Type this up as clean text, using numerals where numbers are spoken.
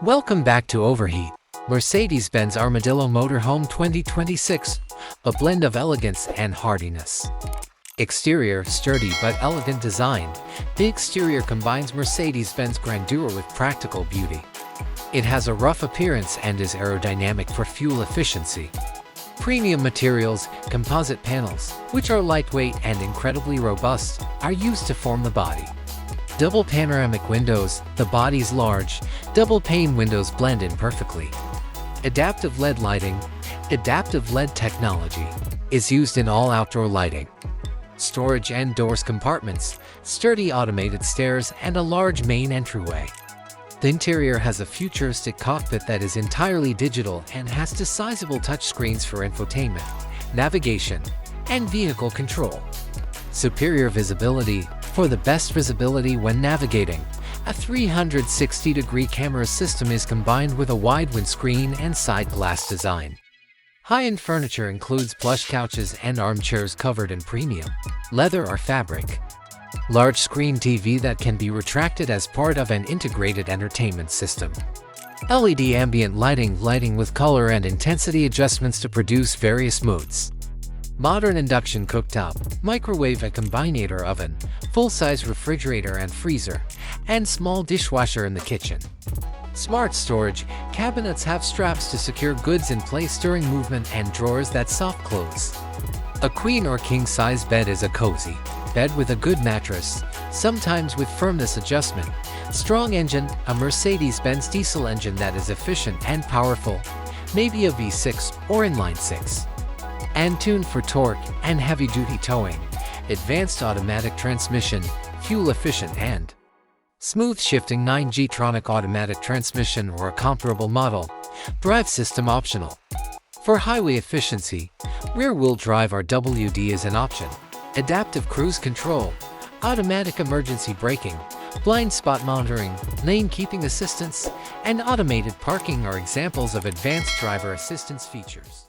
Welcome back to Overheat, Mercedes-Benz Armadillo Motorhome 2026, a blend of elegance and hardiness. Exterior, sturdy but elegant design, the exterior combines Mercedes-Benz grandeur with practical beauty. It has a rough appearance and is aerodynamic for fuel efficiency. Premium materials, composite panels, which are lightweight and incredibly robust, are used to form the body. Double panoramic windows, the body's large, double-pane windows blend in perfectly. Adaptive LED lighting, adaptive LED technology, is used in all outdoor lighting. Storage and doors compartments, sturdy automated stairs, and a large main entryway. The interior has a futuristic cockpit that is entirely digital and has sizable touchscreens for infotainment, navigation, and vehicle control. Superior visibility, for the best visibility when navigating, a 360-degree camera system is combined with a wide windscreen and side glass design. High-end furniture includes plush couches and armchairs covered in premium leather or fabric. Large screen TV that can be retracted as part of an integrated entertainment system. LED ambient lighting with color and intensity adjustments to produce various moods. Modern induction cooktop, microwave and combinator oven, full-size refrigerator and freezer, and small dishwasher in the kitchen. Smart storage, cabinets have straps to secure goods in place during movement and drawers that soft close. A queen or king-size bed is a cozy bed with a good mattress, sometimes with firmness adjustment. Strong engine, a Mercedes-Benz diesel engine that is efficient and powerful, maybe a V6 or inline-6. And tuned for torque and heavy-duty towing. Advanced automatic transmission, fuel-efficient and smooth shifting 9G-tronic automatic transmission or a comparable model. Drive system optional. For highway efficiency, rear-wheel drive or WD is an option. Adaptive cruise control, automatic emergency braking, blind spot monitoring, lane keeping assistance, and automated parking are examples of advanced driver assistance features.